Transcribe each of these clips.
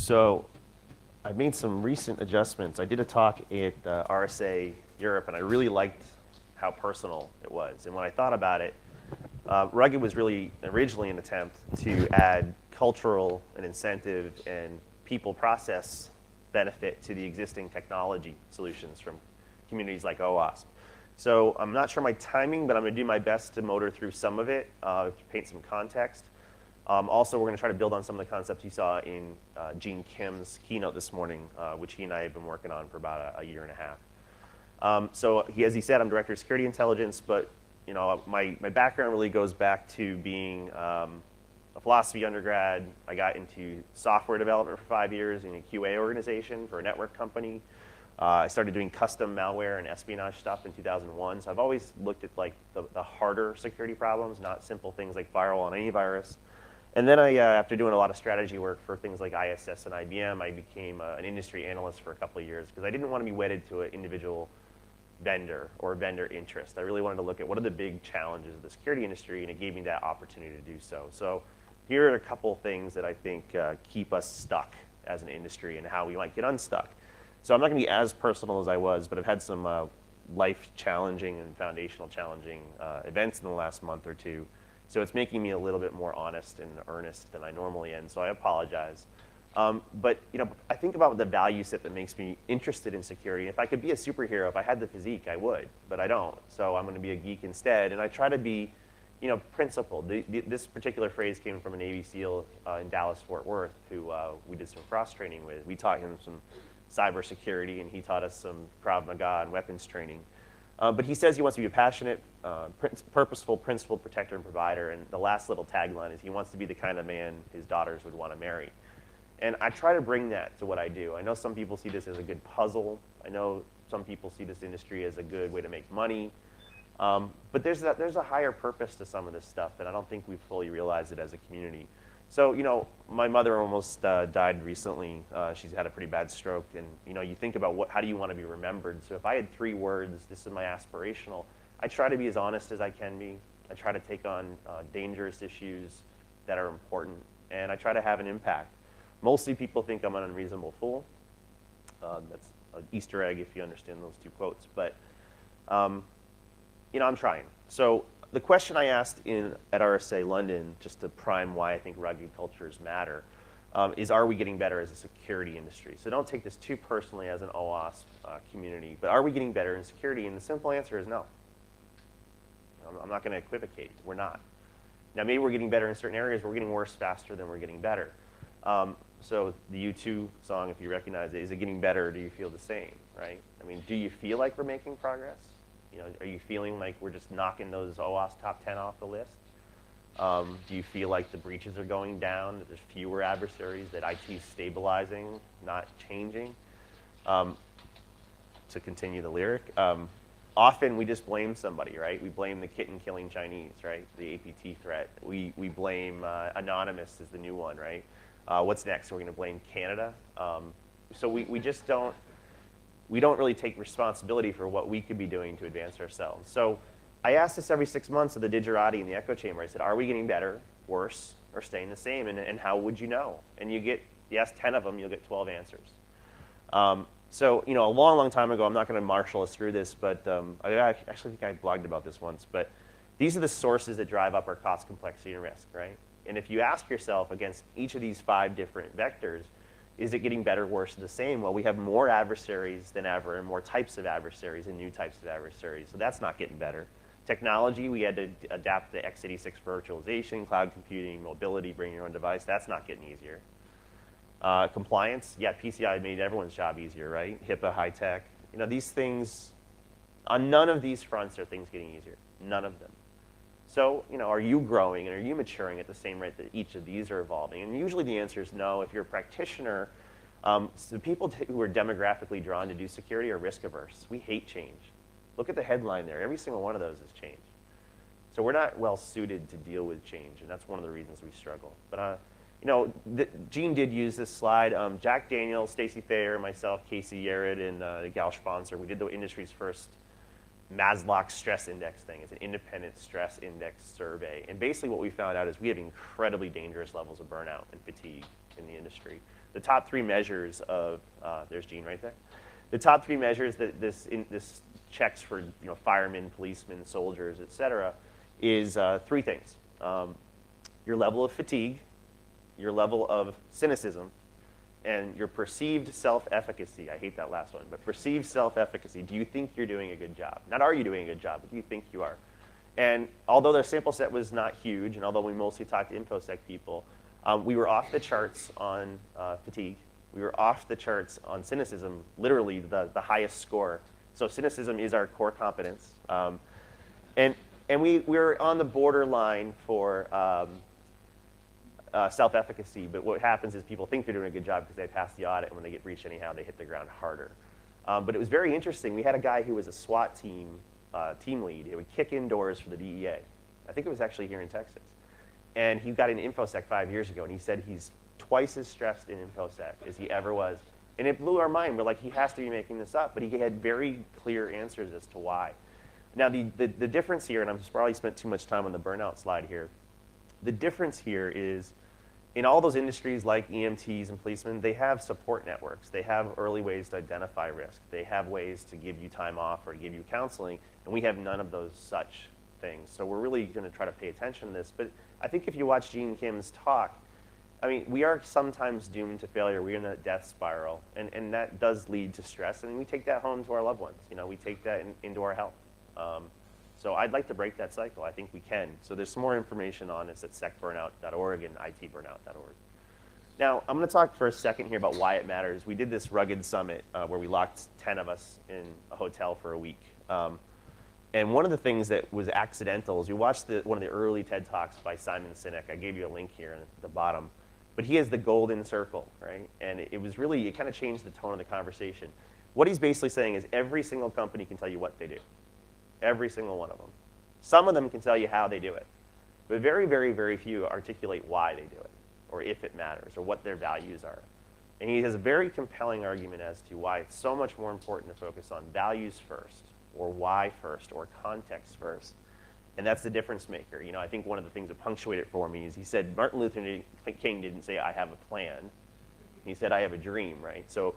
So I made some recent adjustments. I did a talk at RSA Europe, and I really liked how personal it was. And when I thought about it, Rugged was really originally an attempt to add cultural and incentive and people process benefit to the existing technology solutions from communities like OWASP. So I'm not sure my timing, but I'm going to do my best to motor through some of it, to paint some context. Also, we're going to try to build on some of the concepts you saw in Gene Kim's keynote this morning, which he and I have been working on for about a year and a half. So as he said, I'm Director of Security Intelligence, but my background really goes back to being a philosophy undergrad. I got into software development for 5 years in a QA organization for a network company. I started doing custom malware and espionage stuff in 2001. So I've always looked at like the harder security problems, not simple things like firewall and antivirus. And then after doing a lot of strategy work for things like ISS and IBM, I became an industry analyst for a couple of years because I didn't want to be wedded to an individual vendor or vendor interest. I really wanted to look at what are the big challenges of the security industry, and it gave me that opportunity to do so. So here are a couple things that I think keep us stuck as an industry and how we might get unstuck. So I'm not going to be as personal as I was, but I've had some life-challenging and foundational challenging events in the last month or two. So it's making me a little bit more honest and earnest than I normally am, so I apologize. But I think about the value set that makes me interested in security. If I could be a superhero, if I had the physique, I would, but I don't. So I'm going to be a geek instead, and I try to be principled. This particular phrase came from a Navy SEAL in Dallas-Fort Worth who we did some cross-training with. We taught him some cybersecurity, and he taught us some Krav Maga and weapons training. But he says he wants to be a passionate, purposeful, principled protector and provider, and the last little tagline is he wants to be the kind of man his daughters would want to marry. And I try to bring that to what I do. I know some people see this as a good puzzle. I know some people see this industry as a good way to make money. But there's a higher purpose to some of this stuff, and I don't think we've fully realized it as a community. So, my mother almost died recently. She's had a pretty bad stroke, and you think about how do you want to be remembered? So if I had 3 words, this is my aspirational, I try to be as honest as I can be. I try to take on dangerous issues that are important, and I try to have an impact. Mostly people think I'm an unreasonable fool. That's an Easter egg if you understand those 2 quotes, but I'm trying. So the question I asked at RSA London, just to prime why I think rugged cultures matter, is are we getting better as a security industry? So don't take this too personally as an OWASP community, but are we getting better in security? And the simple answer is no. I'm not going to equivocate. We're not. Now maybe we're getting better in certain areas, but we're getting worse faster than we're getting better. So the U2 song, if you recognize it, is it getting better or do you feel the same, right? I mean, do you feel like we're making progress? Are you feeling like we're just knocking those OWASP top 10 off the list? Do you feel like the breaches are going down, that there's fewer adversaries, that IT's stabilizing, not changing? To continue the lyric, often we just blame somebody, right? We blame the kitten-killing Chinese, right? The APT threat. We blame Anonymous is the new one, right? What's next? We're going to blame Canada. So we just don't really take responsibility for what we could be doing to advance ourselves. So I ask this every 6 months of the Digerati and the echo chamber. I said, are we getting better, worse, or staying the same? And how would you know? And you ask 10 of them, you'll get 12 answers. So a long, long time ago, I'm not going to marshal us through this, but I actually think I blogged about this once. But these are the sources that drive up our cost, complexity, and risk, right? And if you ask yourself against each of these 5 different vectors, is it getting better, worse, or the same? Well, we have more adversaries than ever and more types of adversaries and new types of adversaries. So that's not getting better. Technology, we had to adapt to x86 virtualization, cloud computing, mobility, bring your own device. That's not getting easier. Compliance, yeah, PCI made everyone's job easier, right? HIPAA, high tech. These things, on none of these fronts are things getting easier. None of them. So, are you growing and are you maturing at the same rate that each of these are evolving? And usually the answer is no. If you're a practitioner, the people who are demographically drawn to do security are risk averse. We hate change. Look at the headline there. Every single one of those is change. So we're not well suited to deal with change, and that's one of the reasons we struggle. But Gene did use this slide. Jack Daniels, Stacy Thayer, myself, Casey Yared, and the gal sponsor, we did the industry's first Maslach stress index thing. It's an independent stress index survey. And basically what we found out is we have incredibly dangerous levels of burnout and fatigue in the industry. the top 3 measures of, there's Gene right there. The top 3 measures that this checks for firemen, policemen, soldiers, et cetera, is 3 things. Your level of fatigue, your level of cynicism, and your perceived self-efficacy. I hate that last one, but perceived self-efficacy. Do you think you're doing a good job? Not are you doing a good job, but do you think you are? And although their sample set was not huge, and although we mostly talked to InfoSec people, we were off the charts on fatigue. We were off the charts on cynicism, literally the highest score. So cynicism is our core competence. And we were on the borderline for self-efficacy, but what happens is people think they're doing a good job because they pass the audit, and when they get breached anyhow, they hit the ground harder. But it was very interesting. We had a guy who was a SWAT team lead. It would kick in doors for the DEA. I think it was actually here in Texas. And he got into InfoSec 5 years ago, and he said he's twice as stressed in InfoSec as he ever was. And it blew our mind. We're like, he has to be making this up. But he had very clear answers as to why. Now, the difference here, and I've probably spent too much time on the burnout slide here, the difference here is in all those industries like EMTs and policemen, they have support networks. They have early ways to identify risk. They have ways to give you time off or give you counseling, and we have none of those such things. So we're really going to try to pay attention to this. But I think if you watch Gene Kim's talk, I mean, we are sometimes doomed to failure. We're in a death spiral, and that does lead to stress, and we take that home to our loved ones. We take that into our health. So I'd like to break that cycle. I think we can. So there's some more information on this at secburnout.org and itburnout.org. Now, I'm going to talk for a second here about why it matters. We did this rugged summit where we locked 10 of us in a hotel for a week. And one of the things that was accidental is you watched one of the early TED Talks by Simon Sinek. I gave you a link here at the bottom. But he has the golden circle, right? And it kind of changed the tone of the conversation. What he's basically saying is every single company can tell you what they do. Every single one of them. Some of them can tell you how they do it. But very, very, very few articulate why they do it, or if it matters, or what their values are. And he has a very compelling argument as to why it's so much more important to focus on values first, or why first, or context first. And that's the difference maker. I think one of the things that punctuated it for me is he said Martin Luther King didn't say, I have a plan. He said, I have a dream, right? So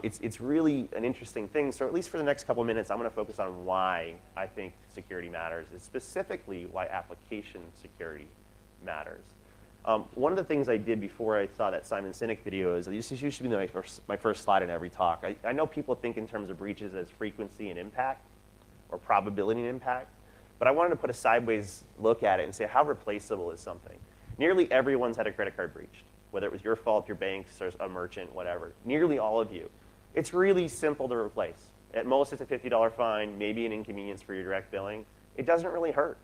it's really an interesting thing. So at least for the next couple of minutes, I'm going to focus on why I think security matters, and specifically why application security matters. One of the things I did before I saw that Simon Sinek video is, this used to be my first slide in every talk. I know people think in terms of breaches as frequency and impact, or probability and impact, but I wanted to put a sideways look at it and say, how replaceable is something? Nearly everyone's had a credit card breached. Whether it was your fault, your banks, or a merchant, whatever. Nearly all of you. It's really simple to replace. At most, it's a $50 fine, maybe an inconvenience for your direct billing. It doesn't really hurt.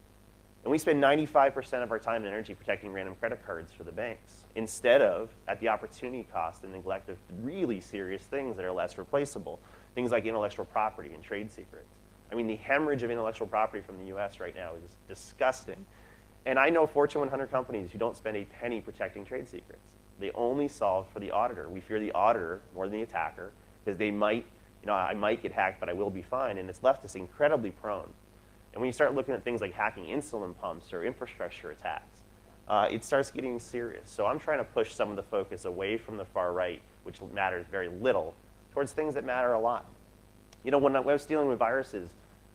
And we spend 95% of our time and energy protecting random credit cards for the banks, instead of at the opportunity cost and neglect of really serious things that are less replaceable. Things like intellectual property and trade secrets. I mean, the hemorrhage of intellectual property from the US right now is disgusting. And I know Fortune 100 companies who don't spend a penny protecting trade secrets. They only solve for the auditor. We fear the auditor more than the attacker because they might, I might get hacked, but I will be fine. And it's left us incredibly prone. And when you start looking at things like hacking insulin pumps or infrastructure attacks, it starts getting serious. So I'm trying to push some of the focus away from the far right, which matters very little, towards things that matter a lot. When I was dealing with viruses,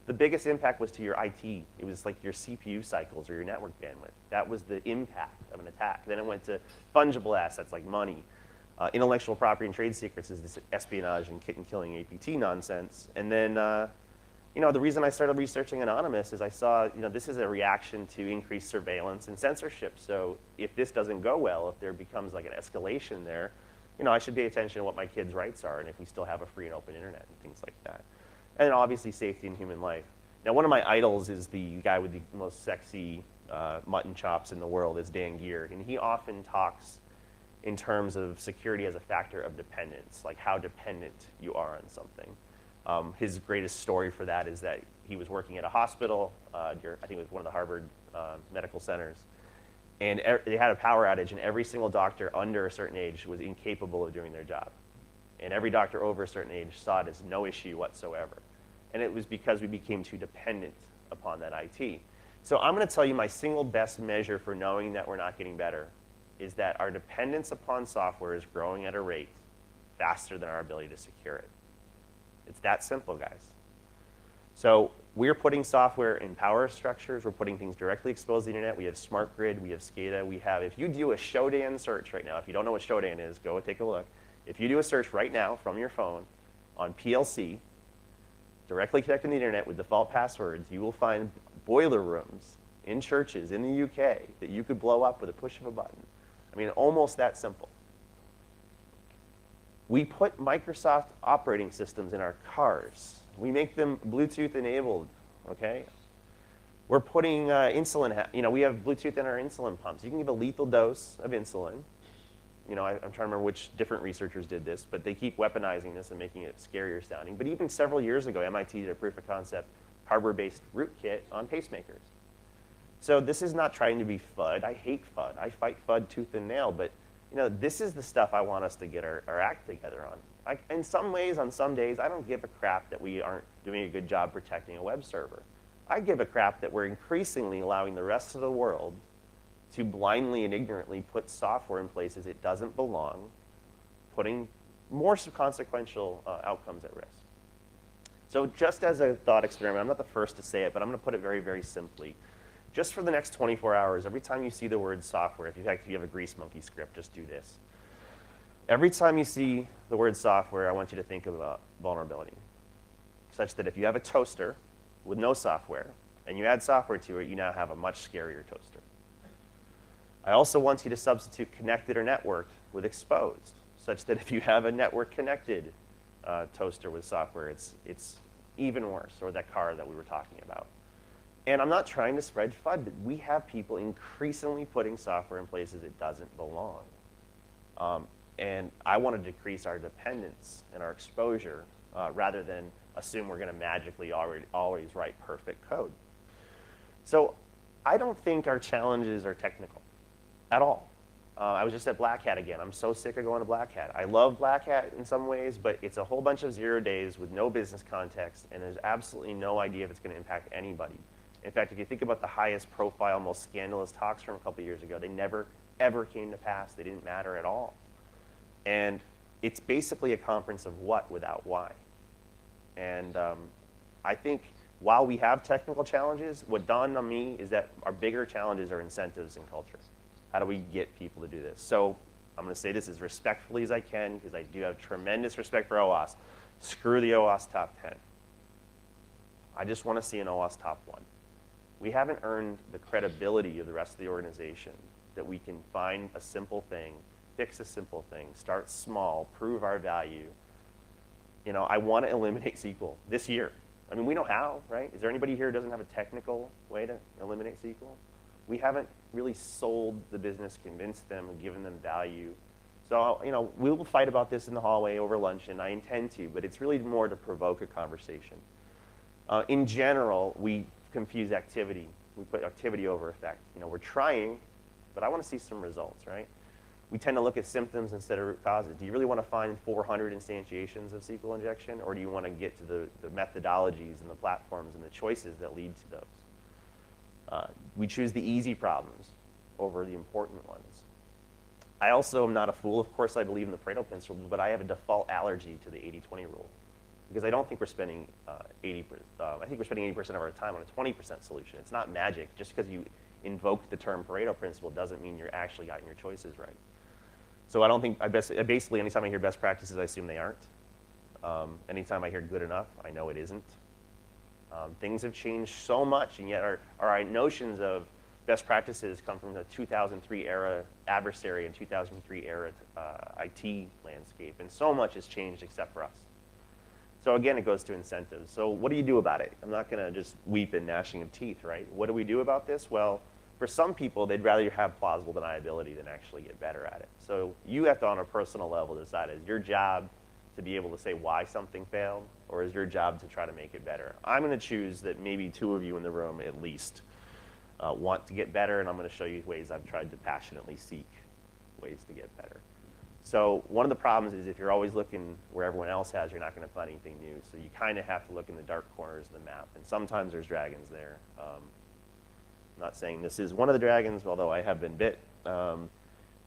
the biggest impact was to your IT. It was like your CPU cycles or your network bandwidth. That was the impact of an attack. Then it went to fungible assets like money. Intellectual property and trade secrets is this espionage and kitten-killing APT nonsense. And then, the reason I started researching Anonymous is I saw, this is a reaction to increased surveillance and censorship. So if this doesn't go well, if there becomes like an escalation there, I should pay attention to what my kids' rights are and if we still have a free and open internet and things like that. And obviously safety and human life. Now, one of my idols is the guy with the most sexy mutton chops in the world, is Dan Geer. And he often talks in terms of security as a factor of dependence, like how dependent you are on something. His greatest story for that is that he was working at a hospital, I think it was one of the Harvard medical centers, and they had a power outage, and every single doctor under a certain age was incapable of doing their job. And every doctor over a certain age saw it as no issue whatsoever. And it was because we became too dependent upon that IT. So I'm going to tell you my single best measure for knowing that we're not getting better is that our dependence upon software is growing at a rate faster than our ability to secure it. It's that simple, guys. So we're putting software in power structures. We're putting things directly exposed to the internet. We have smart grid. We have SCADA. We have, if you do a Shodan search right now, if you don't know what Shodan is, go take a look. If you do a search right now from your phone on PLC, directly connected to the internet with default passwords, you will find boiler rooms in churches in the UK that you could blow up with a push of a button. I mean, almost that simple. We put Microsoft operating systems in our cars. We make them Bluetooth enabled, okay? We're putting insulin, we have Bluetooth in our insulin pumps. You can give a lethal dose of insulin. I'm trying to remember which different researchers did this, but they keep weaponizing this and making it scarier sounding. But even several years ago, MIT did a proof of concept hardware-based rootkit on pacemakers. So this is not trying to be FUD. I hate FUD. I fight FUD tooth and nail, but this is the stuff I want us to get our act together on. In some ways, on some days, I don't give a crap that we aren't doing a good job protecting a web server. I give a crap that we're increasingly allowing the rest of the world to blindly and ignorantly put software in places it doesn't belong, putting more consequential outcomes at risk. So just as a thought experiment, I'm not the first to say it, but I'm going to put it very, very simply. Just for the next 24 hours, every time you see the word software, if you have a Grease Monkey script, just do this. Every time you see the word software, I want you to think of a vulnerability, such that if you have a toaster with no software, and you add software to it, you now have a much scarier toaster. I also want you to substitute connected or networked with exposed, such that if you have a network-connected toaster with software, it's even worse, or that car that we were talking about. And I'm not trying to spread FUD, but we have people increasingly putting software in places it doesn't belong. And I want to decrease our dependence and our exposure rather than assume we're going to magically always write perfect code. So I don't think our challenges are technical at all. I was just at Black Hat again. I'm so sick of going to Black Hat. I love Black Hat in some ways, but it's a whole bunch of 0 days with no business context, and there's absolutely no idea if it's going to impact anybody. In fact, if you think about the highest profile, most scandalous talks from a couple years ago, they never, ever came to pass. They didn't matter at all. And it's basically a conference of what without why. And I think while we have technical challenges, what dawned on me is that our bigger challenges are incentives and culture. How do we get people to do this? So I'm going to say this as respectfully as I can, because I do have tremendous respect for OWASP. Screw the OWASP top 10. I just want to see an OWASP top 1. We haven't earned the credibility of the rest of the organization that we can find a simple thing, fix a simple thing, start small, prove our value. I want to eliminate SQL this year. I mean, we know how, right? Is there anybody here who doesn't have a technical way to eliminate SQL? We haven't really sold the business, convinced them, and given them value. So, we will fight about this in the hallway over lunch, and I intend to, but it's really more to provoke a conversation. In general, we confuse activity. We put activity over effect. We're trying, but I want to see some results, right? We tend to look at symptoms instead of root causes. Do you really want to find 400 instantiations of SQL injection, or do you want to get to the methodologies and the platforms and the choices that lead to those? We choose the easy problems over the important ones. I also am not a fool. Of course, I believe in the Pareto principle, but I have a default allergy to the 80-20 rule, because I don't think we're spending 80%. I think we're spending 80% of our time on a 20% solution. It's not magic. Just because you invoke the term Pareto principle doesn't mean you're actually gotten your choices right. So I don't think, basically anytime I hear best practices, I assume they aren't. Anytime I hear good enough, I know it isn't. Things have changed so much, and yet our notions of best practices come from the 2003 era adversary and 2003 era IT landscape, and so much has changed except for us. So again, it goes to incentives. So what do you do about it? I'm not going to just weep and gnashing of teeth, right? What do we do about this? Well, for some people, they'd rather have plausible deniability than actually get better at it. So you have to, on a personal level, decide, is your job to be able to say why something failed, or is your job to try to make it better? I'm going to choose that maybe 2 of you in the room at least want to get better, and I'm going to show you ways I've tried to passionately seek ways to get better. So one of the problems is if you're always looking where everyone else has, you're not going to find anything new. So you kind of have to look in the dark corners of the map, and sometimes there's dragons there. I'm not saying this is one of the dragons, although I have been bit.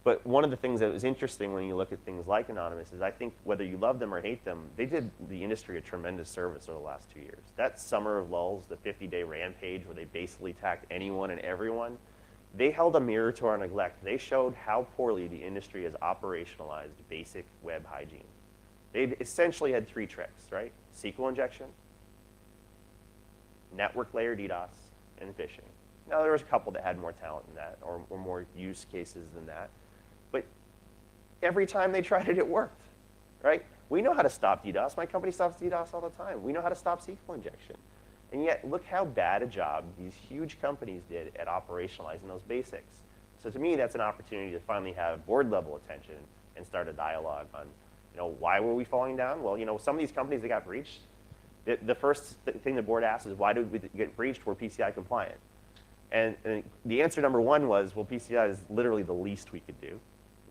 But one of the things that was interesting when you look at things like Anonymous is I think whether you love them or hate them, they did the industry a tremendous service over the last 2 years. That summer of lulls, the 50-day rampage where they basically attacked anyone and everyone, they held a mirror to our neglect. They showed how poorly the industry has operationalized basic web hygiene. They essentially had 3 tricks, right? SQL injection, network layer DDoS, and phishing. Now, there was a couple that had more talent than that or more use cases than that. But every time they tried it, it worked, right? We know how to stop DDoS. My company stops DDoS all the time. We know how to stop SQL injection. And yet, look how bad a job these huge companies did at operationalizing those basics. So to me, that's an opportunity to finally have board-level attention and start a dialogue on, why were we falling down? Well, some of these companies that got breached, the first thing the board asked is, why did we get breached? We're PCI compliant. And the answer number 1 was, well, PCI is literally the least we could do.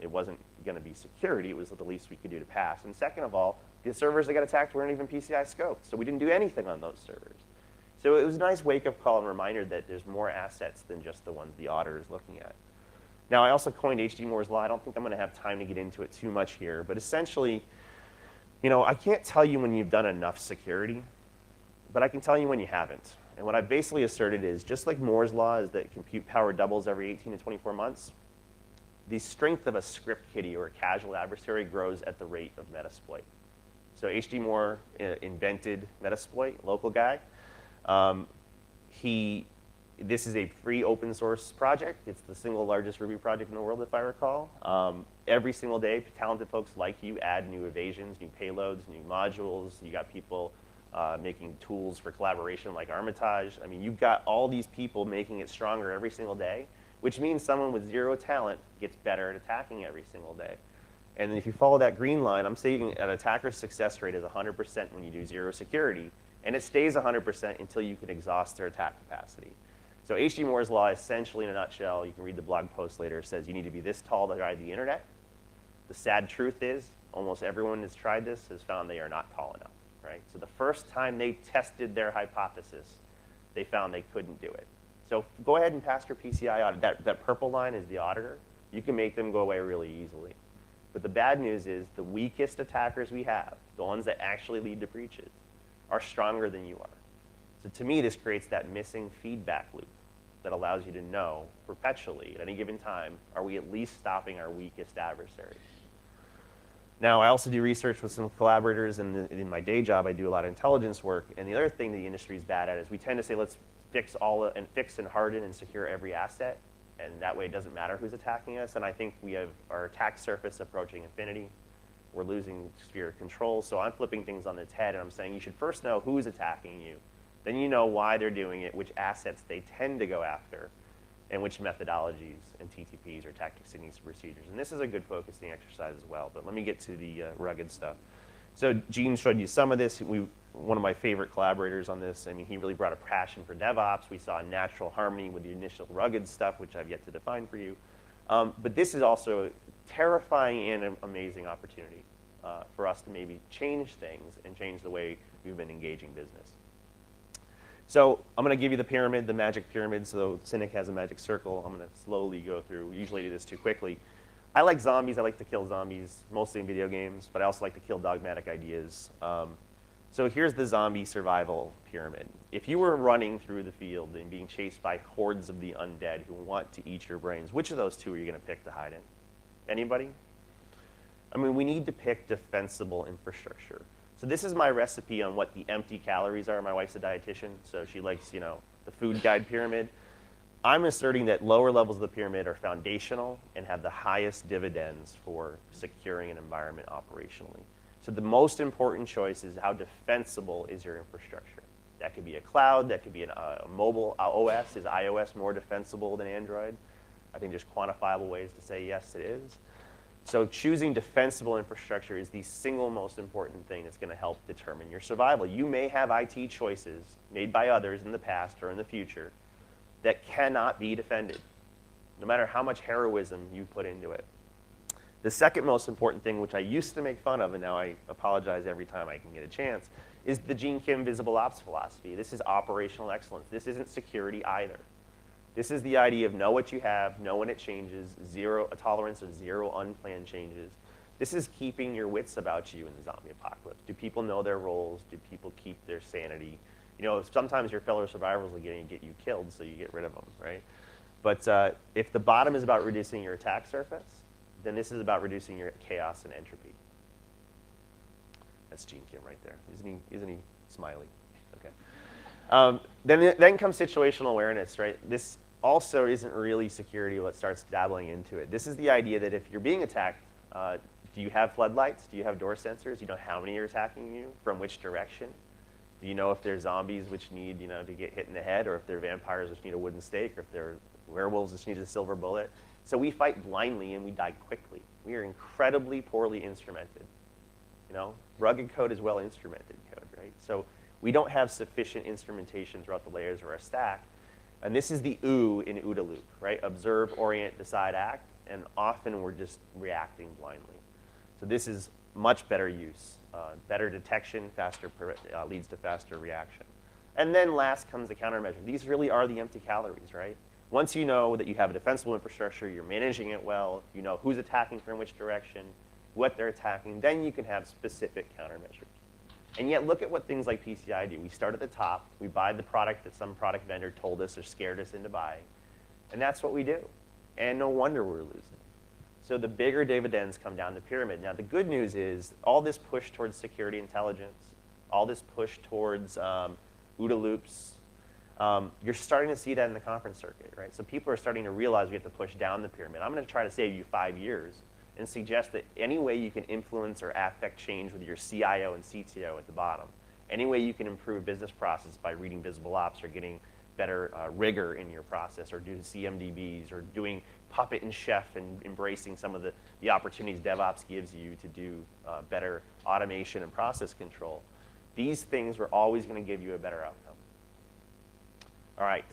It wasn't going to be security. It was the least we could do to pass. And second of all, the servers that got attacked weren't even PCI scoped. So we didn't do anything on those servers. So it was a nice wake-up call and reminder that there's more assets than just the ones the auditor is looking at. Now, I also coined H.D. Moore's Law. I don't think I'm going to have time to get into it too much here. But essentially, I can't tell you when you've done enough security, but I can tell you when you haven't. And what I basically asserted is, just like Moore's Law is that compute power doubles every 18 to 24 months, the strength of a script kiddie or a casual adversary grows at the rate of Metasploit. So H.D. Moore invented Metasploit, local guy. This is a free open source project. It's the single largest Ruby project in the world, if I recall. Every single day, talented folks like you add new evasions, new payloads, new modules. You got people making tools for collaboration like Armitage. I mean, you've got all these people making it stronger every single day, which means someone with 0 talent gets better at attacking every single day. And if you follow that green line, I'm saying an attacker's success rate is 100% when you do 0 security, and it stays 100% until you can exhaust their attack capacity. So H.D. Moore's Law, essentially in a nutshell, you can read the blog post later, says you need to be this tall to ride the internet. The sad truth is, almost everyone that's tried this has found they are not tall enough. Right? So the first time they tested their hypothesis, they found they couldn't do it. So go ahead and pass your PCI audit. That purple line is the auditor. You can make them go away really easily. But the bad news is the weakest attackers we have, the ones that actually lead to breaches, are stronger than you are. So to me, this creates that missing feedback loop that allows you to know perpetually at any given time, are we at least stopping our weakest adversaries? Now, I also do research with some collaborators, and in my day job, I do a lot of intelligence work. And the other thing the industry is bad at is we tend to say, let's fix and harden and secure every asset, and that way it doesn't matter who's attacking us. And I think we have our attack surface approaching infinity. We're losing sphere of control. So I'm flipping things on its head, and I'm saying you should first know who's attacking you. Then you know why they're doing it, which assets they tend to go after, and which methodologies and TTPs or tactics and procedures. And this is a good focusing exercise as well, but let me get to the rugged stuff. So Gene showed you some of this. One of my favorite collaborators on this, I mean, he really brought a passion for DevOps. We saw a natural harmony with the initial rugged stuff, which I've yet to define for you. But this is also a terrifying and amazing opportunity for us to maybe change things and change the way we've been engaging business. So I'm going to give you the pyramid, the magic pyramid. So Cynic has a magic circle. I'm going to slowly go through. We usually do this too quickly. I like zombies. I like to kill zombies, mostly in video games, but I also like to kill dogmatic ideas. So here's the zombie survival pyramid. If you were running through the field and being chased by hordes of the undead who want to eat your brains, which of those two are you going to pick to hide in? Anybody? I mean, we need to pick defensible infrastructure. So this is my recipe on what the empty calories are. My wife's a dietitian, so she likes, the food guide pyramid. I'm asserting that lower levels of the pyramid are foundational and have the highest dividends for securing an environment operationally. So the most important choice is how defensible is your infrastructure. That could be a cloud, that could be a mobile OS. Is iOS more defensible than Android? I think there's quantifiable ways to say yes, it is. So choosing defensible infrastructure is the single most important thing that's going to help determine your survival. You may have IT choices made by others in the past or in the future that cannot be defended, no matter how much heroism you put into it. The second most important thing, which I used to make fun of, and now I apologize every time I can get a chance, is the Gene Kim visible ops philosophy. This is operational excellence. This isn't security either. This is the idea of know what you have, know when it changes, a tolerance of zero unplanned changes. This is keeping your wits about you in the zombie apocalypse. Do people know their roles? Do people keep their sanity? You know, sometimes your fellow survivors will get you killed, so you get rid of them, right? But if the bottom is about reducing your attack surface, then this is about reducing your chaos and entropy. That's Gene Kim right there. Isn't he smiley? Okay. Then comes situational awareness, right? This also isn't really security what starts dabbling into it. This is the idea that if you're being attacked, do you have floodlights? Do you have door sensors? Do you know how many are attacking you? From which direction? Do you know if they're zombies which need, to get hit in the head, or if they're vampires which need a wooden stake, or if they're werewolves which need a silver bullet? So we fight blindly and we die quickly. We are incredibly poorly instrumented. Rugged code is well instrumented code, right? So we don't have sufficient instrumentation throughout the layers of our stack. And this is the OO in OODA loop, right? Observe, orient, decide, act. And often we're just reacting blindly. So this is much better use. Better detection, leads to faster reaction. And then last comes the countermeasure. These really are the empty calories, right? Once you know that you have a defensible infrastructure, you're managing it well, you know who's attacking from which direction, what they're attacking, then you can have specific countermeasures. And yet look at what things like PCI do. We start at the top, we buy the product that some product vendor told us or scared us into buying, and that's what we do. And no wonder we're losing. So the bigger dividends come down the pyramid. Now the good news is all this push towards security intelligence, all this push towards OODA loops, you're starting to see that in the conference circuit, right? So people are starting to realize we have to push down the pyramid. I'm going to try to save you 5 years and suggest that any way you can influence or affect change with your CIO and CTO at the bottom, any way you can improve business process by reading visible ops or getting better rigor in your process, or doing CMDBs, or doing Puppet and Chef and embracing some of the opportunities DevOps gives you to do better automation and process control. These things are always going to give you a better outcome. All right.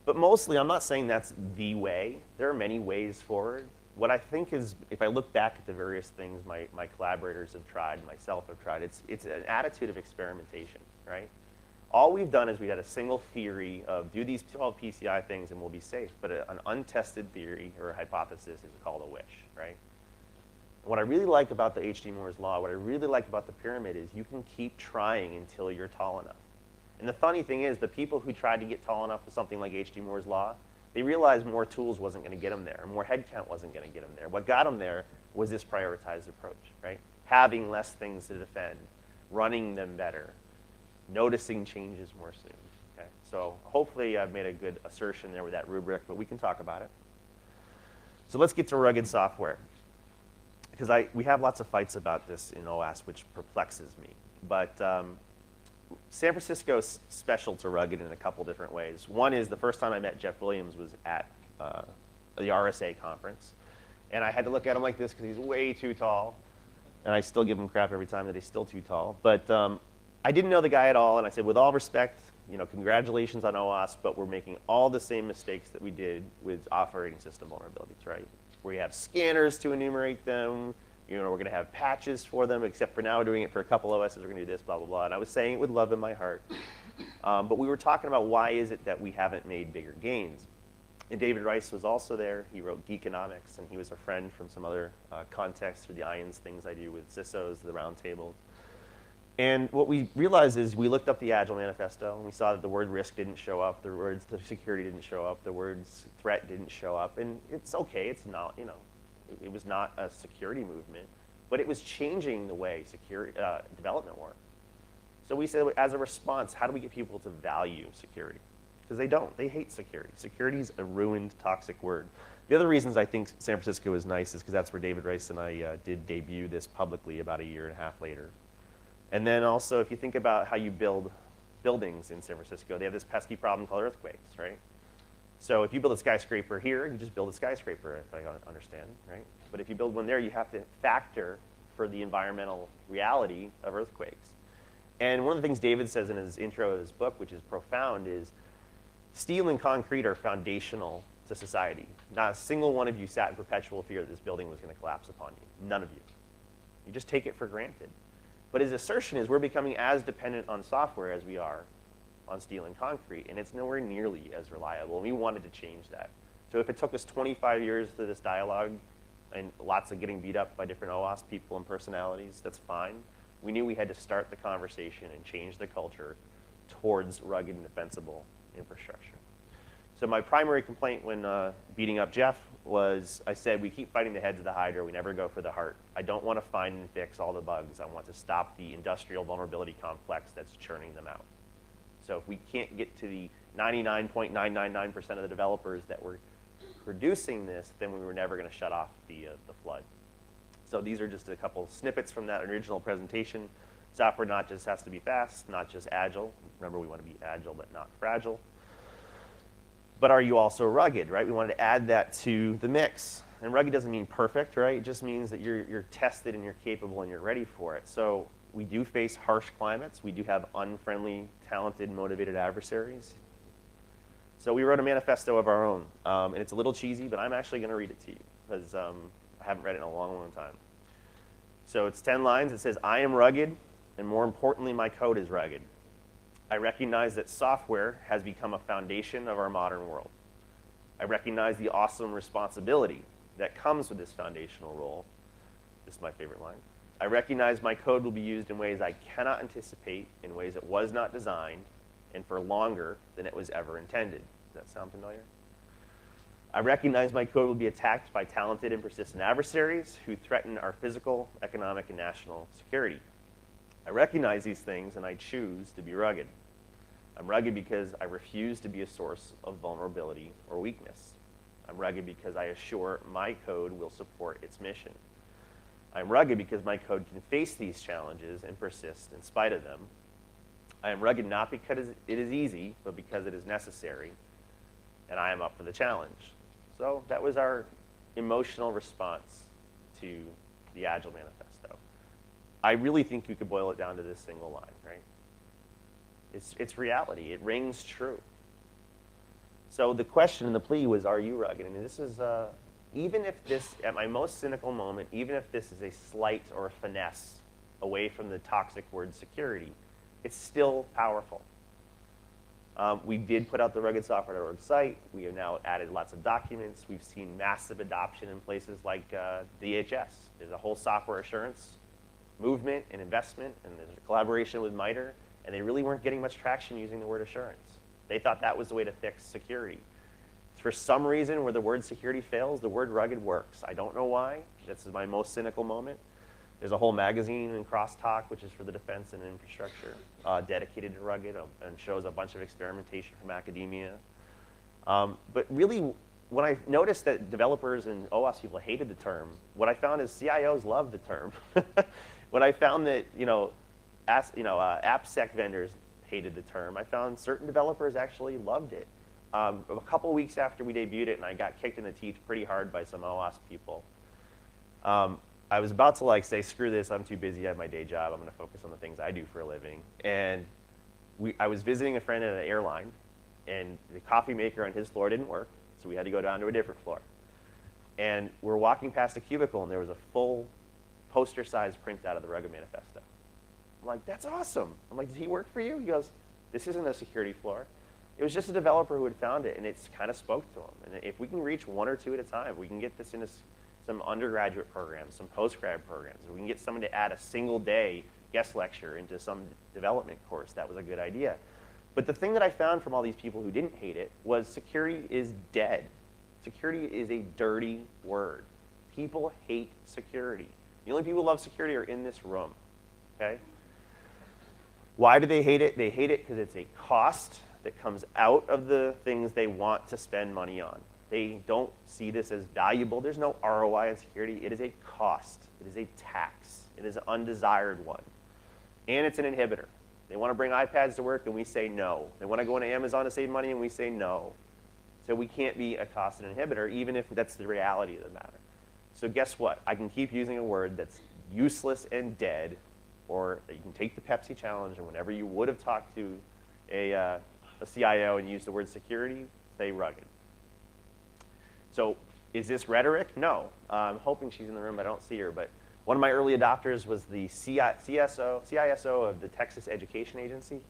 But mostly, I'm not saying that's the way. There are many ways forward. What I think is, if I look back at the various things my collaborators have tried, and myself have tried, it's an attitude of experimentation, right? All we've done is we had a single theory of do these 12 PCI things and we'll be safe. But an untested theory or a hypothesis is called a wish, right? What I really like about the H.D. Moore's law, what I really like about the pyramid is you can keep trying until you're tall enough. And the funny thing is, the people who tried to get tall enough with something like H.D. Moore's law, they realized more tools wasn't going to get them there, more headcount wasn't going to get them there. What got them there was this prioritized approach, right? Having less things to defend, running them better, noticing changes more soon. Okay? So hopefully I've made a good assertion there with that rubric, but we can talk about it. So let's get to rugged software. Because we have lots of fights about this in OWASP, which perplexes me. But San Francisco is special to rugged in a couple different ways. One is the first time I met Jeff Williams was at the RSA conference. And I had to look at him like this because he's way too tall. And I still give him crap every time that he's still too tall. But I didn't know the guy at all. And I said, with all respect, congratulations on OWASP, but we're making all the same mistakes that we did with operating system vulnerabilities, right? Where you have scanners to enumerate them. We're going to have patches for them, except for now we're doing it for a couple OSs. We're going to do this, blah, blah, blah. And I was saying it with love in my heart. But we were talking about why is it that we haven't made bigger gains. And David Rice was also there. He wrote Geekonomics, and he was a friend from some other contexts through the IONS things I do with CISOs, the roundtables. And what we realized is we looked up the Agile Manifesto, and we saw that the word risk didn't show up, the words the security didn't show up, the words threat didn't show up. And it's okay. It's not, it was not a security movement, but it was changing the way security development worked. So we said, as a response, how do we get people to value security? Because they don't. They hate security. Security is a ruined, toxic word. The other reasons I think San Francisco is nice is because that's where David Rice and I did debut this publicly about a year and a half later. And then also, if you think about how you build buildings in San Francisco, they have this pesky problem called earthquakes, right? So if you build a skyscraper here, you just build a skyscraper, if I understand, right? But if you build one there, you have to factor for the environmental reality of earthquakes. And one of the things David says in his intro of his book, which is profound, is steel and concrete are foundational to society. Not a single one of you sat in perpetual fear that this building was going to collapse upon you. None of you. You just take it for granted. But his assertion is we're becoming as dependent on software as we are on steel and concrete, and it's nowhere nearly as reliable, and we wanted to change that. So if it took us 25 years through this dialogue and lots of getting beat up by different OWASP people and personalities, that's fine. We knew we had to start the conversation and change the culture towards rugged and defensible infrastructure. So my primary complaint when beating up Jeff was I said, we keep fighting the heads of the hydra, we never go for the heart. I don't want to find and fix all the bugs. I want to stop the industrial vulnerability complex that's churning them out. So if we can't get to the 99.999% of the developers that were producing this, then we were never going to shut off the flood. So these are just a couple snippets from that original presentation. Software not just has to be fast, not just agile. Remember, we want to be agile but not fragile. But are you also rugged, right? We wanted to add that to the mix. And rugged doesn't mean perfect, right? It just means that you're tested and you're capable and you're ready for it. So we do face harsh climates. We do have unfriendly, talented, motivated adversaries. So we wrote a manifesto of our own. And it's a little cheesy, but I'm actually going to read it to you because I haven't read it in a long, long time. So it's 10 lines. It says, I am rugged, and more importantly, my code is rugged. I recognize that software has become a foundation of our modern world. I recognize the awesome responsibility that comes with this foundational role. This is my favorite line. I recognize my code will be used in ways I cannot anticipate, in ways it was not designed, and for longer than it was ever intended. Does that sound familiar? I recognize my code will be attacked by talented and persistent adversaries who threaten our physical, economic, and national security. I recognize these things, and I choose to be rugged. I'm rugged because I refuse to be a source of vulnerability or weakness. I'm rugged because I assure my code will support its mission. I'm rugged because my code can face these challenges and persist in spite of them. I am rugged not because it is easy, but because it is necessary, and I am up for the challenge. So that was our emotional response to the Agile Manifesto. I really think you could boil it down to this single line, right? It's reality. It rings true. So the question and the plea was, are you rugged? And this is, even if this, at my most cynical moment, even if this is a slight or a finesse away from the toxic word security, it's still powerful. We did put out the ruggedsoftware.org site. We have now added lots of documents. We've seen massive adoption in places like DHS. There's a whole software assurance movement and investment, and there's a collaboration with MITRE, and they really weren't getting much traction using the word assurance. They thought that was the way to fix security. For some reason, where the word security fails, the word rugged works. I don't know why. This is my most cynical moment. There's a whole magazine in Crosstalk, which is for the defense and infrastructure, dedicated to rugged, and shows a bunch of experimentation from academia. But really, when I noticed that developers and OWASP people hated the term, what I found is CIOs love the term. When I found that AppSec vendors hated the term, I found certain developers actually loved it. A couple weeks after we debuted it, and I got kicked in the teeth pretty hard by some OWASP people, I was about to say, screw this, I'm too busy, I have my day job, I'm going to focus on the things I do for a living. And I was visiting a friend at an airline, and the coffee maker on his floor didn't work, so we had to go down to a different floor. And we're walking past a cubicle, and there was a full poster-sized printout of the Rugged Manifesto. I'm like, that's awesome. I'm like, did he work for you? He goes, this isn't a security floor. It was just a developer who had found it, and it kind of spoke to him. And if we can reach one or two at a time, we can get this into some undergraduate programs, some postgrad programs. We can get someone to add a single day guest lecture into some development course. That was a good idea. But the thing that I found from all these people who didn't hate it was security is dead. Security is a dirty word. People hate security. The only people who love security are in this room, okay? Why do they hate it? They hate it because it's a cost that comes out of the things they want to spend money on. They don't see this as valuable. There's no ROI in security. It is a cost. It is a tax. It is an undesired one. And it's an inhibitor. They want to bring iPads to work, and we say no. They want to go into Amazon to save money, and we say no. So we can't be a cost and inhibitor, even if that's the reality of the matter. So guess what? I can keep using a word that's useless and dead, or you can take the Pepsi challenge, and whenever you would have talked to a CIO and used the word security, say rugged. So is this rhetoric? No. I'm hoping she's in the room. I don't see her. But one of my early adopters was the CISO of the Texas Education Agency.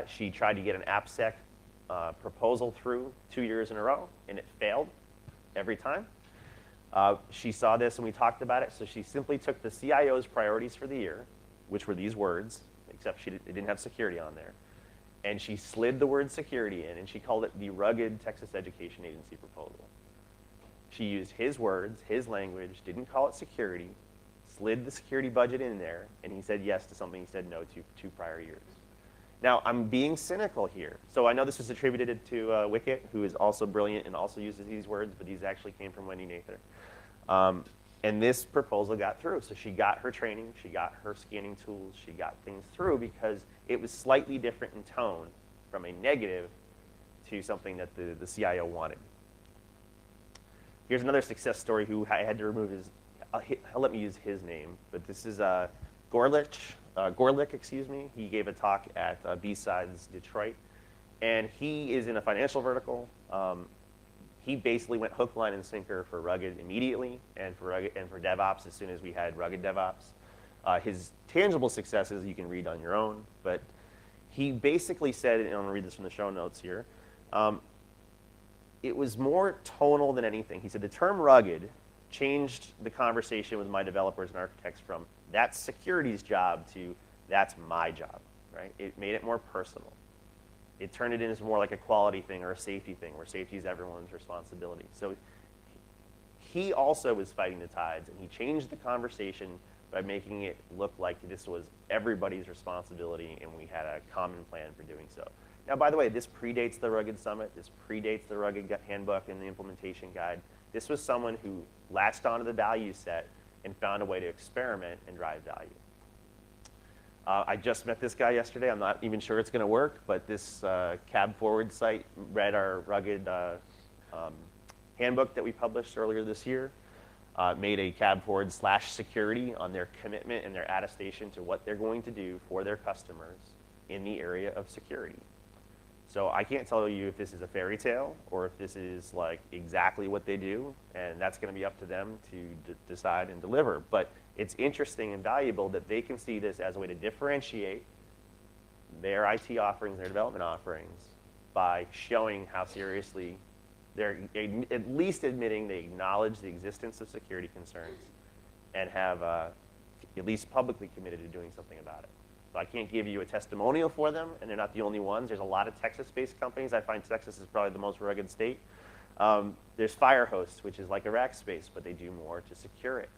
She tried to get an AppSec proposal through 2 years in a row, and it failed every time. She saw this and we talked about it, so she simply took the CIO's priorities for the year, which were these words, except it didn't have security on there, and she slid the word security in, and she called it the Rugged Texas Education Agency Proposal. She used his words, his language, didn't call it security, slid the security budget in there, and he said yes to something he said no to 2 prior years. Now, I'm being cynical here. So I know this was attributed to Wicket, who is also brilliant and also uses these words, but these actually came from Wendy Nather. And this proposal got through. So she got her training, she got her scanning tools, she got things through because it was slightly different in tone from a negative to something that the CIO wanted. Here's another success story who I had to remove his, he'll let me use his name, but this is Gorlick, excuse me. He gave a talk at B-Sides Detroit, and he is in a financial vertical. He basically went hook, line, and sinker for Rugged immediately, and for DevOps as soon as we had Rugged DevOps. His tangible successes you can read on your own, but he basically said, and I'm going to read this from the show notes here, it was more tonal than anything. He said the term rugged changed the conversation with my developers and architects from that's security's job to that's my job, right? It made it more personal. It turned it into more like a quality thing or a safety thing where safety is everyone's responsibility. So he also was fighting the tides, and he changed the conversation by making it look like this was everybody's responsibility and we had a common plan for doing so. Now, by the way, this predates the Rugged Summit. This predates the Rugged Handbook and the implementation guide. This was someone who latched onto the value set and found a way to experiment and drive value. I just met this guy yesterday. I'm not even sure it's going to work, but this Cab Forward site read our Rugged handbook that we published earlier this year, made a Cab Forward /security on their commitment and their attestation to what they're going to do for their customers in the area of security. So I can't tell you if this is a fairy tale or if this is like exactly what they do, and that's going to be up to them to decide and deliver. But it's interesting and valuable that they can see this as a way to differentiate their IT offerings, their development offerings, by showing how seriously they're at least admitting they acknowledge the existence of security concerns and have at least publicly committed to doing something about it. So I can't give you a testimonial for them, and they're not the only ones. There's a lot of Texas-based companies. I find Texas is probably the most rugged state. There's Firehost, which is like a Rackspace, but they do more to secure it.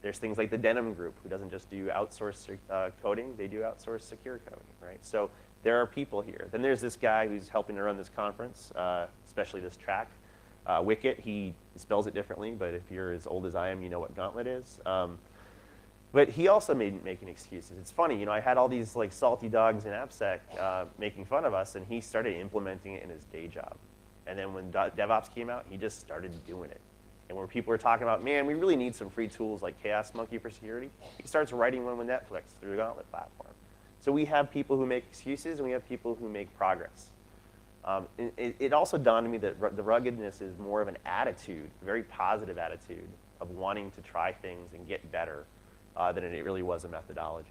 There's things like the Denim Group, who doesn't just do outsourced coding, they do outsourced secure coding, right? So there are people here. Then there's this guy who's helping to run this conference, especially this track. Wicket, he spells it differently, but if you're as old as I am, you know what Gauntlet is. But he also making excuses. It's funny, you know, I had all these like salty dogs in AppSec making fun of us, and he started implementing it in his day job. And then when DevOps came out, he just started doing it. And where people were talking about, man, we really need some free tools like Chaos Monkey for security, he starts writing one with Netflix through the Gauntlet platform. So we have people who make excuses, and we have people who make progress. It also dawned on me that the ruggedness is more of an attitude, a very positive attitude of wanting to try things and get better than it really was a methodology.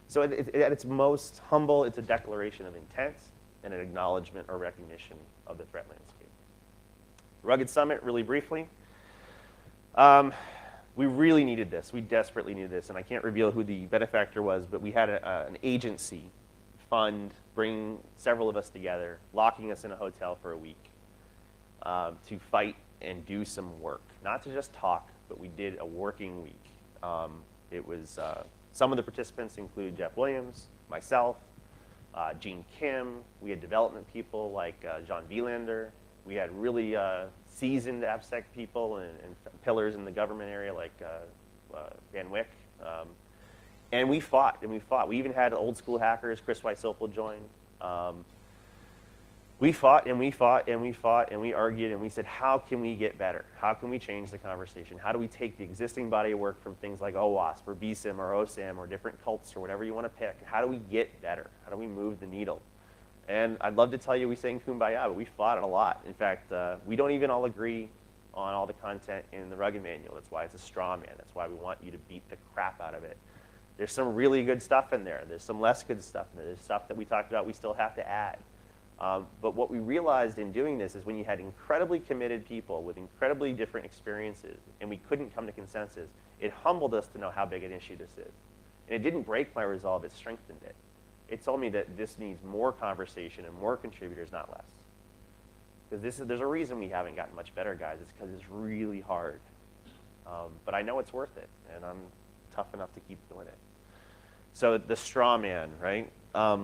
So at its most humble, it's a declaration of intent and an acknowledgement or recognition of the threat landscape. Rugged Summit, really briefly. We really needed this. We desperately needed this, and I can't reveal who the benefactor was, but we had an agency fund bring several of us together, locking us in a hotel for a week to fight and do some work. Not to just talk, but we did a working week. It was, some of the participants include Jeff Williams, myself, Gene Kim. We had development people like John Vielander. We had really seasoned AppSec people and pillars in the government area like Van Wyck. And we fought, and we fought. We even had old school hackers, Chris Weissopel join. We fought, and we fought, and we fought, and we argued, and we said, how can we get better? How can we change the conversation? How do we take the existing body of work from things like OWASP or BSIM or OSAM or different cults or whatever you want to pick? How do we get better? How do we move the needle? And I'd love to tell you we sang Kumbaya, but we fought it a lot. In fact, we don't even all agree on all the content in the Rugged Manual. That's why it's a straw man. That's why we want you to beat the crap out of it. There's some really good stuff in there. There's some less good stuff in there. There's stuff that we talked about we still have to add. But what we realized in doing this is when you had incredibly committed people with incredibly different experiences and we couldn't come to consensus, it humbled us to know how big an issue this is. And it didn't break my resolve, it strengthened it. It told me that this needs more conversation and more contributors, not less. Because there's a reason we haven't gotten much better, guys. It's because it's really hard. But I know it's worth it, and I'm tough enough to keep doing it. So the straw man, right? I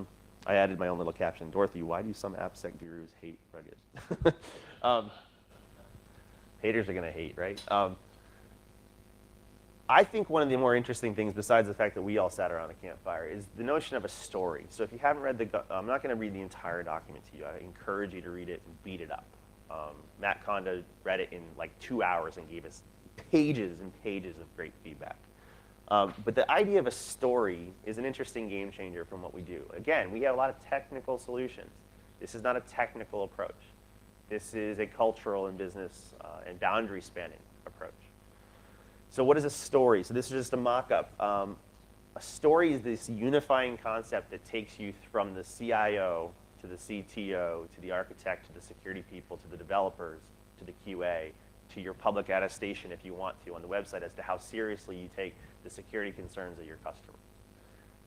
added my own little caption. Dorothy, why do some AppSec gurus hate Rugged? Haters are going to hate, right? I think one of the more interesting things, besides the fact that we all sat around a campfire, is the notion of a story. So if you haven't read I'm not going to read the entire document to you. I encourage you to read it and beat it up. Matt Konda read it in like 2 hours and gave us pages and pages of great feedback. But the idea of a story is an interesting game changer from what we do. Again, we have a lot of technical solutions. This is not a technical approach. This is a cultural and business and boundary spanning approach. So what is a story? So this is just a mock-up. A story is this unifying concept that takes you from the CIO to the CTO, to the architect, to the security people, to the developers, to the QA, to your public attestation if you want to on the website as to how seriously you take the security concerns of your customer.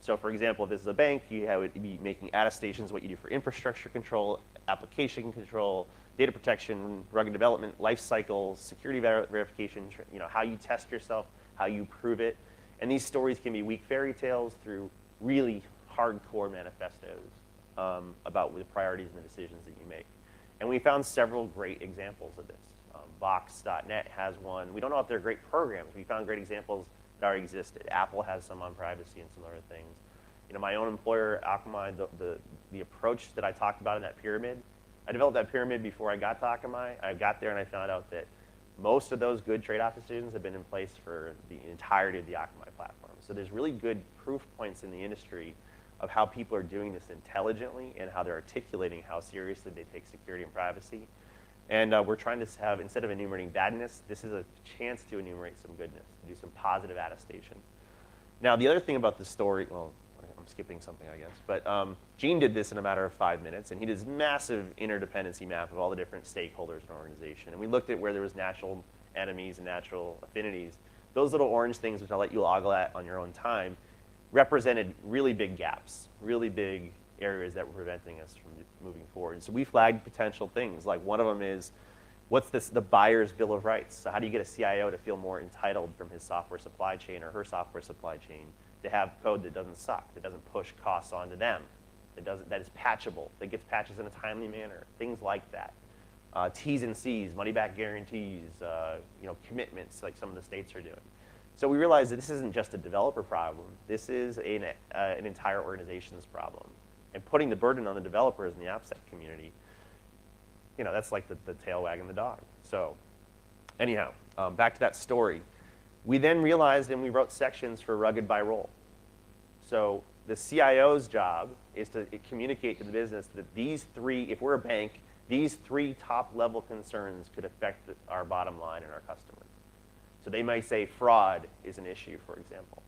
So for example, if this is a bank, you would be making attestations, what you do for infrastructure control, application control, data protection, rugged development, life cycle, security verification, how you test yourself, how you prove it. And these stories can be weak fairy tales through really hardcore manifestos about the priorities and the decisions that you make. And we found several great examples of this. Vox.net has one. We don't know if they're great programs. We found great examples that already existed. Apple has some on privacy and some other things. My own employer, Akamai, the approach that I talked about in that pyramid, I developed that pyramid before I got to Akamai. I got there and I found out that most of those good trade-off decisions have been in place for the entirety of the Akamai platform. So there's really good proof points in the industry of how people are doing this intelligently and how they're articulating how seriously they take security and privacy. And we're trying to have, instead of enumerating badness, this is a chance to enumerate some goodness, to do some positive attestation. Now, the other thing about the story, well, I'm skipping something, I guess, but Gene did this in a matter of 5 minutes, and he did this massive interdependency map of all the different stakeholders in an organization. And we looked at where there was natural enemies and natural affinities. Those little orange things, which I'll let you ogle at on your own time, represented really big gaps, really big areas that were preventing us from moving forward. So we flagged potential things. Like one of them is, what's the buyer's bill of rights? So how do you get a CIO to feel more entitled from his software supply chain or her software supply chain to have code that doesn't suck, that doesn't push costs onto them, that is patchable, that gets patches in a timely manner, things like that. T's and C's, money back guarantees, commitments like some of the states are doing. So we realized that this isn't just a developer problem. This is an entire organization's problem. And putting the burden on the developers in the AppSec community, that's like the tail wagging the dog. So anyhow, back to that story. We then realized and we wrote sections for rugged by role. So the CIO's job is to communicate to the business that these three, if we're a bank, these three top level concerns could affect our bottom line and our customers. So they might say fraud is an issue, for example.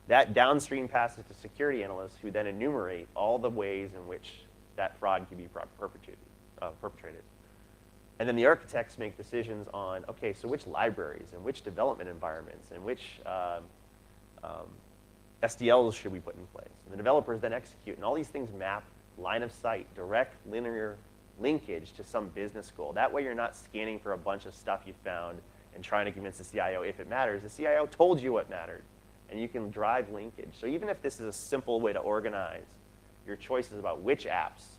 That downstream passes to security analysts who then enumerate all the ways in which that fraud can be perpetrated. And then the architects make decisions on, okay, so which libraries and which development environments and which SDLs should we put in place? And the developers then execute, and all these things map line of sight, direct linear linkage to some business goal. That way you're not scanning for a bunch of stuff you found and trying to convince the CIO if it matters. The CIO told you what mattered, and you can drive linkage. So even if this is a simple way to organize your choices about which apps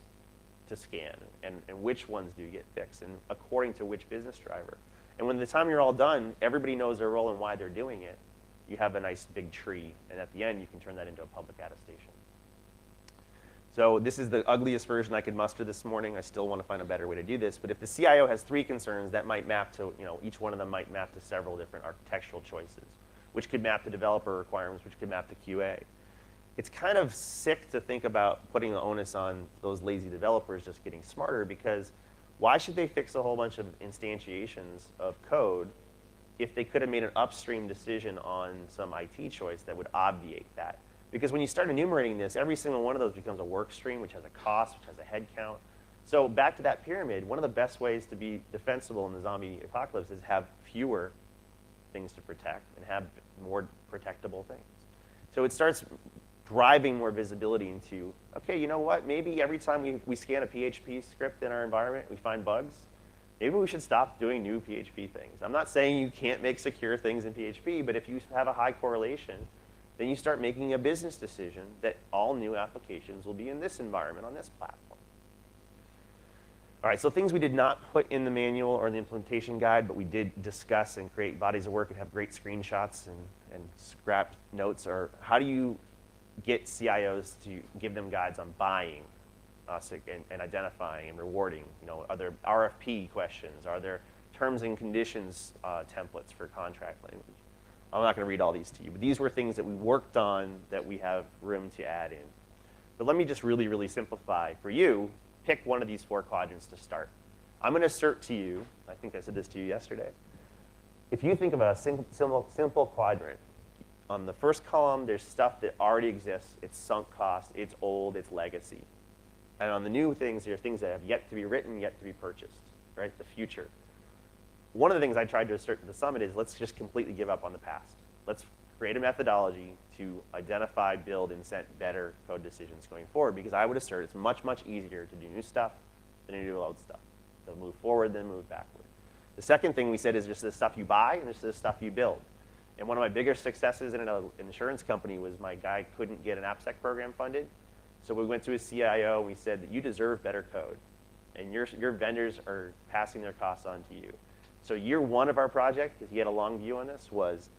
to scan and which ones do you get fixed and according to which business driver. And when the time you're all done, everybody knows their role and why they're doing it. You have a nice big tree, and at the end you can turn that into a public attestation. So this is the ugliest version I could muster this morning. I still want to find a better way to do this, but if the CIO has 3 concerns, that might map to, each one of them might map to several different architectural choices, which could map to developer requirements, which could map to QA. It's kind of sick to think about putting the onus on those lazy developers just getting smarter, because why should they fix a whole bunch of instantiations of code if they could have made an upstream decision on some IT choice that would obviate that? Because when you start enumerating this, every single one of those becomes a work stream, which has a cost, which has a head count. So back to that pyramid, one of the best ways to be defensible in the zombie apocalypse is have fewer things to protect and have more protectable things. So it starts driving more visibility into, okay, you know what? Maybe every time we scan a PHP script in our environment, we find bugs. Maybe we should stop doing new PHP things. I'm not saying you can't make secure things in PHP, but if you have a high correlation, then you start making a business decision that all new applications will be in this environment on this platform. All right, so things we did not put in the manual or the implementation guide, but we did discuss and create bodies of work and have great screenshots and scrap notes, are how do you get CIOs to give them guides on buying and identifying and rewarding? You know, are there RFP questions? Are there terms and conditions templates for contract language? I'm not going to read all these to you, but these were things that we worked on that we have room to add in. But let me just really, really simplify for you. Pick one of these 4 quadrants to start. I'm going to assert to you, I think I said this to you yesterday, if you think of a simple quadrant, on the first column, there's stuff that already exists. It's sunk cost. It's old. It's legacy. And on the new things, there are things that have yet to be written, yet to be purchased, right? The future. One of the things I tried to assert at the summit is let's just completely give up on the past. Let's create a methodology to identify, build, and set better code decisions going forward, because I would assert it's much, much easier to do new stuff than to do old stuff. So move forward, then move backward. The second thing we said is just the stuff you buy and just the stuff you build. And one of my biggest successes in an insurance company was my guy couldn't get an AppSec program funded. So we went to his CIO and we said that you deserve better code. And your vendors are passing their costs on to you. So year 1 of our project, because he had a long view on this, was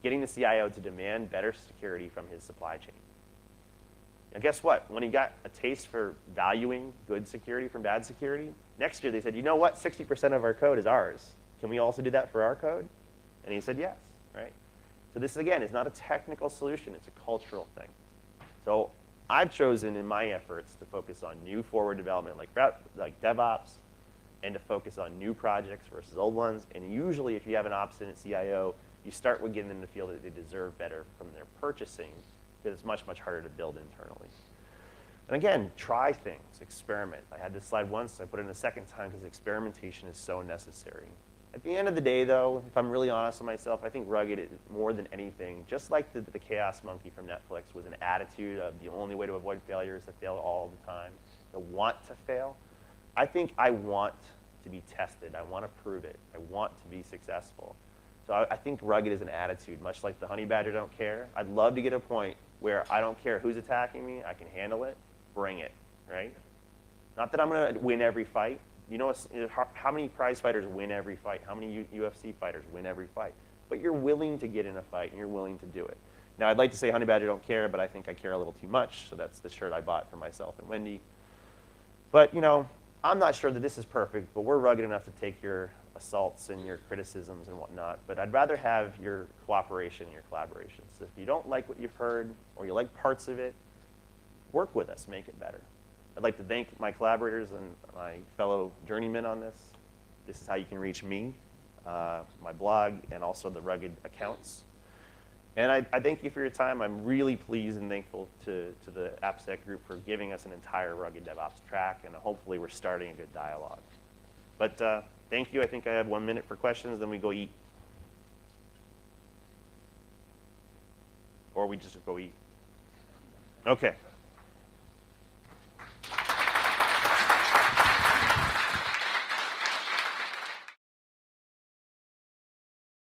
getting the CIO to demand better security from his supply chain. And guess what? When he got a taste for valuing good security from bad security, next year they said, you know what? 60% of our code is ours. Can we also do that for our code? And he said yes, right? So this, again, is not a technical solution. It's a cultural thing. So I've chosen in my efforts to focus on new forward development like DevOps, and to focus on new projects versus old ones. And usually if you have an obstinate CIO, you start with getting them to feel that they deserve better from their purchasing, because it's much, much harder to build internally. And again, try things, experiment. I had this slide once, I put it in a second time because experimentation is so necessary. At the end of the day, though, if I'm really honest with myself, I think rugged, more than anything, just like the chaos monkey from Netflix, was an attitude of the only way to avoid failure is to fail all the time, to want to fail. I think I want to be tested. I want to prove it. I want to be successful. So I think rugged is an attitude, much like the honey badger don't care. I'd love to get a point where I don't care who's attacking me. I can handle it. Bring it, right? Not that I'm going to win every fight. You know how many prize fighters win every fight? How many UFC fighters win every fight? But you're willing to get in a fight, and you're willing to do it. Now, I'd like to say honey badger don't care, but I think I care a little too much, so that's the shirt I bought for myself and Wendy. But, you know, I'm not sure that this is perfect, but we're rugged enough to take your assaults and your criticisms and whatnot. But I'd rather have your cooperation and your collaboration. So if you don't like what you've heard, or you like parts of it, work with us, make it better. I'd like to thank my collaborators and my fellow journeymen on this. This is how you can reach me, my blog, and also the rugged accounts. And I thank you for your time. I'm really pleased and thankful to the AppSec group for giving us an entire rugged DevOps track, and hopefully we're starting a good dialogue. But thank you. I think I have 1 minute for questions, then we go eat. Or we just go eat. Okay.